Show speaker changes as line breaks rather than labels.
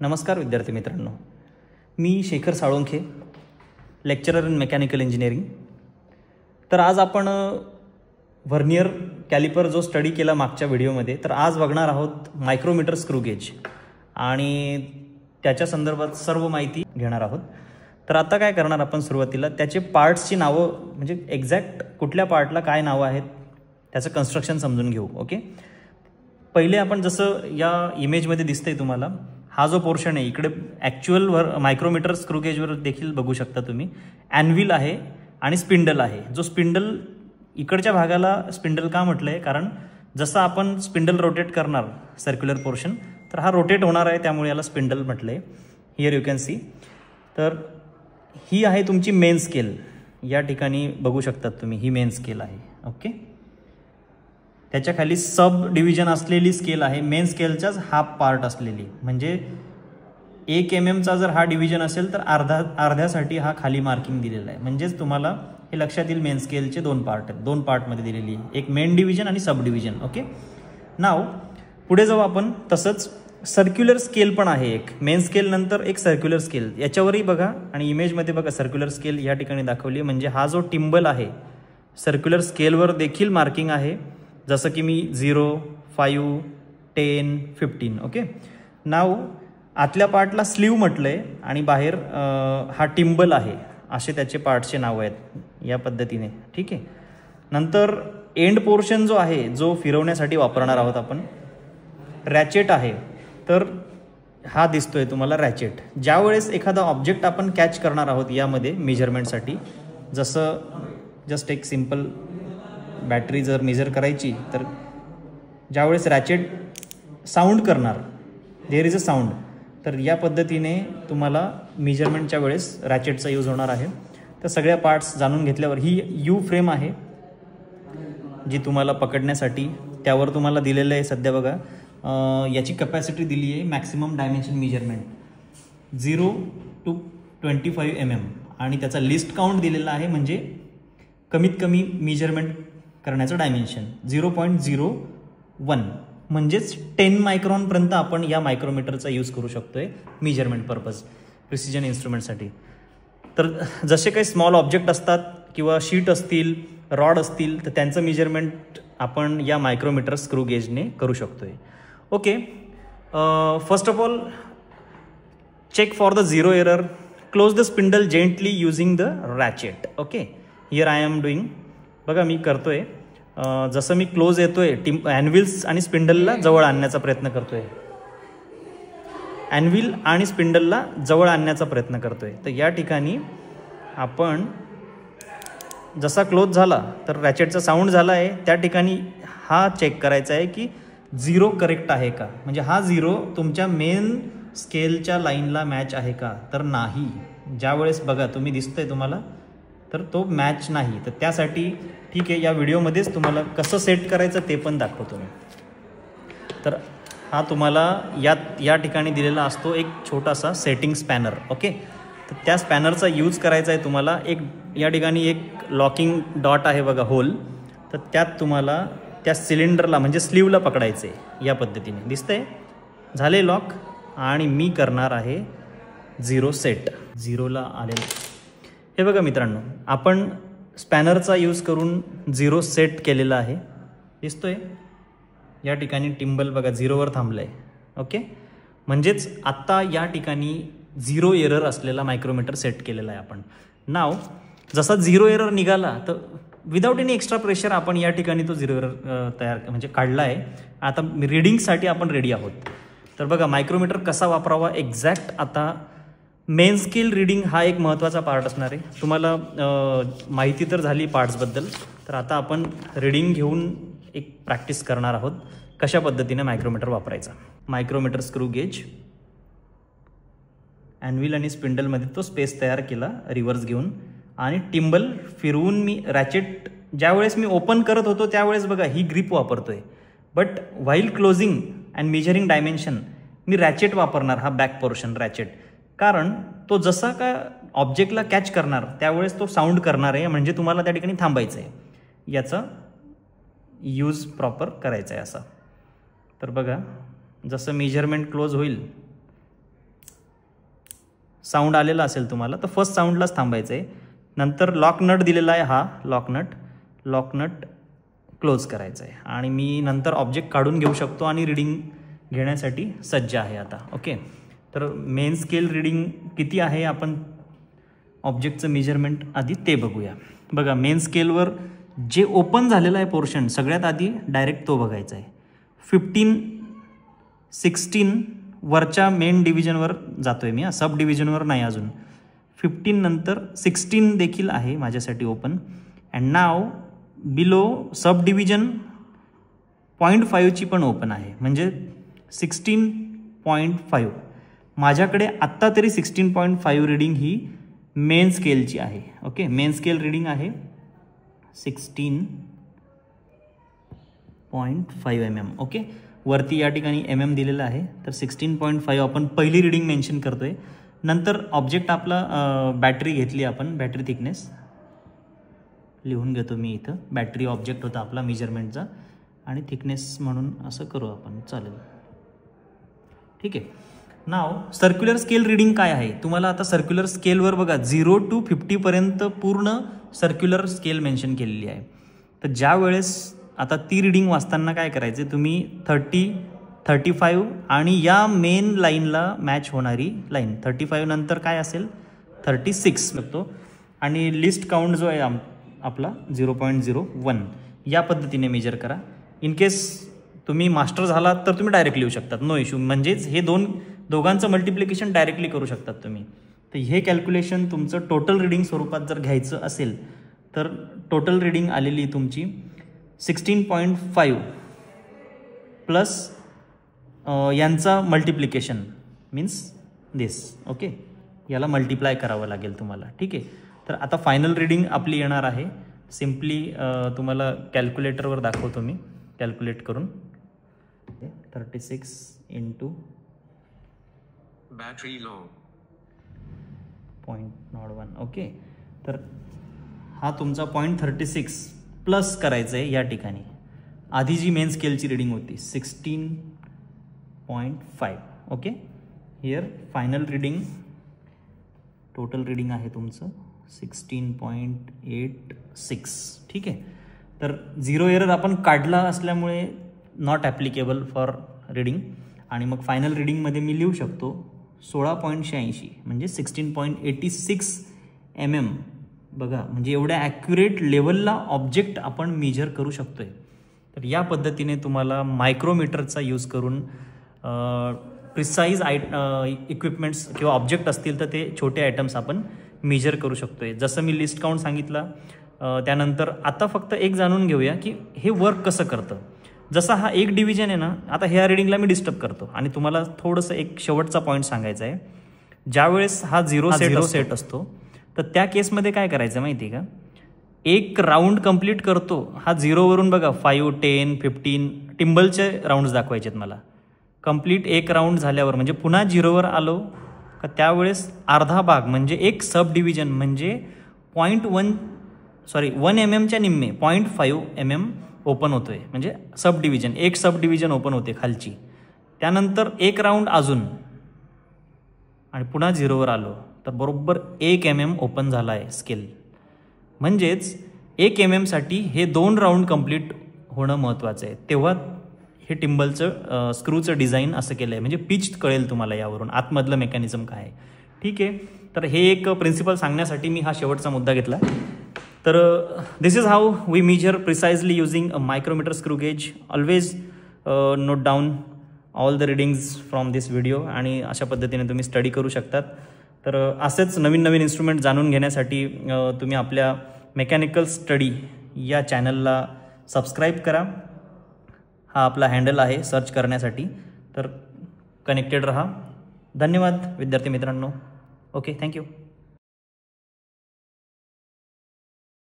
नमस्कार विद्यार्थी मित्रांनो, मी Shekhar Salunkhe, lecturer in mechanical engineering. तर आज आपण व्हर्नियर कॅलिपर जो स्टडी केला मागच्या व्हिडिओमध्ये, तर आज बघणार आहोत मायक्रोमीटर स्क्रू गेज आणि त्याच्या संदर्भात सर्व माहिती घेणार आहोत. तर आता काय करणार आपण, सुरुवातीला त्याचे पार्ट्सची नावं, म्हणजे एक्झॅक्ट कुठल्या पार्टला काय नावं आहेत त्याचं कन्स्ट्रक्शन समजून घेऊ. ओके, पहिले आपण जसं या इमेजमध्ये दिसतंय तुम्हाला, हा जो पोर्शन आहे इकडे ॲक्च्युअलवर मायक्रोमीटर स्क्रू गेजवर देखील बघू शकता तुम्ही, ॲनव्हिल आहे आणि स्पिंडल आहे. जो स्पिंडल इकडच्या भागाला स्पिंडल का म्हटलं आहे, कारण जसं आपण स्पिंडल रोटेट करणार सर्क्युलर पोर्शन, तर हा रोटेट होणार आहे, त्यामुळे याला स्पिंडल म्हटलं आहे. Here you can see. तर ही आहे तुमची मेन स्केल, या ठिकाणी बघू शकतात तुम्ही, ही मेन स्केल आहे. ओके, त्याच्या खाली सब डिव्हिजन असलेली स्केल आहे, मेन स्केलचाच हाफ पार्ट असलेली. म्हणजे 1 mm चा जर हा डिव्हिजन असेल तर अर्ध्यासाठी हा खाली मार्किंग दिलेला आहे. म्हणजेच तुम्हाला हे लक्षात येईल, मेन स्केलचे 2 पार्ट आहेत, 2 पार्टमध्ये दिलेली आहे, एक मेन डिव्हिजन आणि सब डिव्हिजन. ओके, नाव पुढे जाऊ आपण. तसंच सर्क्युलर स्केल पण आहे, एक मेन स्केल नंतर एक सर्क्युलर स्केल. याच्यावरही बघा आणि इमेजमध्ये बघा, सर्क्युलर स्केल या ठिकाणी दाखवली. म्हणजे हा जो टिम्बल आहे सर्क्युलर स्केलवर देखील मार्किंग आहे, जसं की मी 0, 5, 10, 15. ओके, नाव आतल्या पार्टला स्लीव म्हटलं आहे आणि बाहेर हा टिम्बल आहे, असे त्याचे पार्टचे नाव आहेत या पद्धतीने. ठीक आहे, नंतर एंड पोर्शन जो आहे, जो फिरवण्यासाठी वापरणार आहोत आपण, रॅचेट आहे. तर हा दिसतोय तुम्हाला रॅचेट. ज्यावेळेस एखादा ऑब्जेक्ट आपण कॅच करणार आहोत यामध्ये मेजरमेंटसाठी, जसं जस्ट एक सिम्पल बॅटरी जर मेजर करायची, तर ज्यावेळेस रॅचेट साऊंड करणार, देअर इज अ साऊंड, तर या पद्धतीने तुम्हाला मेजरमेंटच्या वेळेस रॅचेटचा यूज होणार आहे. तर सगळ्या पार्ट्स जाणून घेतल्यावर, ही यू फ्रेम आहे जी तुम्हाला पकडण्यासाठी, त्यावर तुम्हाला दिलेलं आहे सध्या बघा, याची कपॅसिटी दिली आहे maximum dimension measurement 0 to 25 mm आणि त्याचा लिस्ट काउंट दिलेला आहे, म्हणजे कमीत कमी मेजरमेंट करण्याचं डायमेन्शन 0.01, म्हणजेच 10 मायक्रॉनपर्यंत आपण या मायक्रोमीटरचा यूज करू शकतोय मेजरमेंट पर्पज, प्रिसिजन इन्स्ट्रुमेंटसाठी. तर जसे काही स्मॉल ऑब्जेक्ट असतात किंवा शीट असतील, रॉड असतील, तर त्यांचं मेजरमेंट आपण या मायक्रोमीटर स्क्रू गेजने करू शकतोय. Okay, first of all check for the zero error, close the spindle gently using the ratchet. Okay, here I am doing, बघा मी करतोय, जसं मी क्लोज येतोय, ॲनव्हिल्स आणि स्पिंडलला जवळ आणण्याचा प्रयत्न करतोय, ॲनव्हिल आणि स्पिंडलला जवळ आणण्याचा प्रयत्न करतोय. तर या ठिकाणी आपण जसा क्लोज झाला तर रॅचेटचा साऊंड झाला आहे, त्या ठिकाणी हा चेक करायचा आहे की 0 करेक्ट आहे का, म्हणजे हा 0 तुमच्या मेन स्केलच्या लाईनला मॅच आहे का, तर नाही. ज्यावेळेस बघा तुम्ही दिसतंय तुम्हाला, तर तो मॅच नाही. तर त्यासाठी ठीक आहे, या व्हिडिओमध्येच तुम्हाला कसं सेट करायचं ते पण दाखवतो मी. तर हा तुम्हाला या ठिकाणी दिलेला असतो एक छोटासा सेटिंग स्पॅनर. ओके, तर त्या स्पॅनरचा यूज करायचा आहे तुम्हाला. एक या ठिकाणी एक लॉकिंग डॉट आहे बघा, होल, तर त्यात तुम्हाला त्या सिलेंडरला म्हणजे स्लीवला पकडायचं आहे, या पद्धतीने दिसतंय. झाले लॉक आणि मी करणार आहे 0 सेट. 0ला आलेलं हे बघा मित्रांनो, आपण स्पॅनरचा यूज करून 0 सेट केलेला आहे, दिसतोय. या ठिकाणी टिम्बल बघा 0वर थांबलं आहे. ओके, म्हणजेच आत्ता या ठिकाणी 0 एरर असलेला मायक्रोमीटर सेट केलेला आहे आपण. नाव जसा 0 एरर निघाला, तर विदाऊट एनी एक्स्ट्रा प्रेशर आपण या ठिकाणी तो 0 एरर तयार म्हणजे काढला आहे. आता रिडिंगसाठी आपण रेडी आहोत. तर बघा मायक्रोमीटर कसा वापरावा एक्झॅक्ट. आता मेन स्केल रिडिंग हा एक महत्त्वाचा पार्ट असणार आहे. तुम्हाला माहिती तर झाली पार्ट्सबद्दल, तर आता आपण रिडिंग घेऊन एक प्रॅक्टिस करणार आहोत कशा पद्धतीने मायक्रोमीटर वापरायचा. मायक्रोमीटर स्क्रू गेज, ॲनव्हिल आणि स्पिंडलमध्ये तो स्पेस तयार केला रिव्हर्स घेऊन, आणि टिम्बल फिरवून मी रॅचेट ज्यावेळेस मी ओपन करत होतो त्यावेळेस बघा ही ग्रिप वापरतोय, but while closing and measuring dimension मी रॅचेट वापरणार, हा बॅक पोर्शन रॅचेट, कारण तो जसा का ऑब्जेक्टला कॅच करणार त्यावेळेस तो साऊंड करणार आहे, म्हणजे तुम्हाला त्या ठिकाणी थांबायचं आहे, याचा यूज प्रॉपर करायचा आहे असा. तर बघा जसं मेजरमेंट क्लोज होईल साऊंड आलेला असेल तुम्हाला तर फर्स्ट साऊंडलाच थांबायचं आहे. नंतर लॉक नट दिलेला आहे, हा लॉक नट क्लोज करायचं आहे आणि मी नंतर ऑब्जेक्ट काढून घेऊ शकतो आणि रीडिंग घेण्यासाठी सज्ज आहे आता. ओके, तर मेन स्केल रीडिंग किती आहे आपण ऑब्जेक्टचं मेजरमेंट आधी ते बघूया. बघा, मेन स्केलवर जे ओपन झालेलं आहे पोर्शन सगळ्यात आधी डायरेक्ट तो बघायचा आहे. 15, 16 वरच्या मेन डिव्हिजनवर जातो आहे मी, सब डिव्हिजनवर नाही अजून. 15 नंतर 16 देखील आहे माझ्यासाठी open. And now below sub division 0.5ची पण ओपन आहे, म्हणजे 16.5. माझ्याकडे आत्ता तरी 16.5 रीडिंग ही मेन स्केलची आहे. ओके, मेन स्केल रीडिंग आहे 16.5 mm. ओके, वरती या ठिकाणी mm दिलेलं आहे, तर 16.5 आपण पहिली रीडिंग मेन्शन करतोय. नंतर ऑब्जेक्ट आपला बॅटरी घेतली आपण, बॅटरी थिकनेस लिहून घेतो मी इथं. बॅटरी ऑब्जेक्ट होता आपला मेजरमेंटचा आणि थिकनेस म्हणून असं करू आपण, चालेल. ठीक आहे. नाव सर्क्युलर स्केल रीडिंग काय आहे तुम्हाला आता सर्क्युलर स्केलवर बघा 0 to 50पर्यंत पूर्ण सर्क्युलर स्केल मेन्शन केलेली आहे. तर ज्या वेळेस आता ती रीडिंग वाचताना काय करायचं, तुम्ही 30, 35 आणि या मेन लाईनला मॅच होणारी लाईन 35 नंतर काय असेल 36 बघतो आणि लिस्ट काउंट जो आहे आपला 0.01 या पद्धतीने मेजर करा. इन केस तुम्ही मास्टर झालात तर तुम्ही डायरेक्ट लिहू शकतात, नो इश्यू. म्हणजेच हे दोघांचं मल्टिप्लिकेशन डायरेक्टली करू शकतात तुम्ही. तर हे कॅल्क्युलेशन तुमचं टोटल रीडिंग स्वरूपात जर घ्यायचं असेल तर टोटल रीडिंग आलेली तुमची 16.5 प्लस यांचा मल्टिप्लिकेशन मीन्स दिस. ओके, याला मल्टिप्लाय करावं लागेल तुम्हाला. ठीक आहे, तर आता फायनल रीडिंग आपली येणार आहे. सिम्पली तुम्हाला कॅल्क्युलेटरवर दाखवतो मी कॅल्क्युलेट करून. 36 इंटू
बॅटरी लो
0.01. ओके, तर हा तुमचा 0.36 प्लस करायचं आहे या ठिकाणी. आधी जी मेन स्केलची रीडिंग होती 16.5. Okay, here final reading total reading आहे तुमचं 16.86. ठीक आहे, तर 0 एरर आपण काढला असल्यामुळे नॉट ॲप्लिकेबल फॉर रीडिंग. आणि मग फायनल रीडिंगमध्ये मी लिहू शकतो 16.86 म्हणजे 16.86 mm. बघा, म्हणजे एवढ्या ॲक्युरेट लेवलला ऑब्जेक्ट आपण मेजर करू शकतो आहे. तर या पद्धतीने तुम्हाला मायक्रोमीटरचा यूज करून प्रिसाईज इक्विपमेंट्स किंवा ऑब्जेक्ट असतील तर ते छोटे आयटम्स आपण मेजर करू शकतो आहे. जसं मी लिस्ट काउंट सांगितलं त्यानंतर आता फक्त एक जाणून घेऊया की हे वर्क कसं करतं. जसा हा एक डिव्हिजन आहे ना, आता ह्या रीडिंगला मी डिस्टर्ब करतो आणि तुम्हाला थोडंसं एक शेवटचा पॉईंट सांगायचा आहे. ज्यावेळेस हा झिरो सेट असतो तर त्या केसमध्ये काय करायचं माहिती आहे का, एक राऊंड कंप्लीट करतो हा 0वरून. बघा 5, 10, 15 टिम्बलचे राऊंड्स दाखवायचे आहेत मला. कंप्लीट एक राऊंड झाल्यावर म्हणजे पुन्हा 0वर आलो का त्यावेळेस अर्धा भाग म्हणजे एक सब डिव्हिजन म्हणजे 1 mm निम्मे 0.5 mm ओपन होतोय. म्हणजे सब डिव्हिजन, एक सब डिव्हिजन ओपन होते खालची. त्यानंतर एक राऊंड अजून आणि पुन्हा 0वर आलो तर बरोबर 1 mm ओपन झाला आहे स्केल. म्हणजेच 1 mm साठी हे 2 राऊंड कंप्लीट होणं महत्त्वाचं आहे. तेव्हा हे टिम्बलचं स्क्रूचं डिझाईन असं केलं आहे. म्हणजे पिच कळेल तुम्हाला यावरून आतमधलं मेकॅनिझम काय आहे. ठीक आहे, तर हे एक प्रिन्सिपल सांगण्यासाठी मी हा शेवटचा मुद्दा घेतला. तर this is how we measure precisely using a micrometer screw gauge. Always note down all the readings from this video आणि अशा पद्धतीने तुम्ही स्टडी करू शकतात. तर असेच नवीन नवीन इन्स्ट्रुमेंट जाणून घेण्यासाठी तुम्ही आपल्या मेकॅनिकल स्टडी या चॅनलला सबस्क्राईब करा. हा आपला हँडल आहे सर्च करण्यासाठी. तर कनेक्टेड रहा. धन्यवाद विद्यार्थी मित्रांनो. Okay, thank you.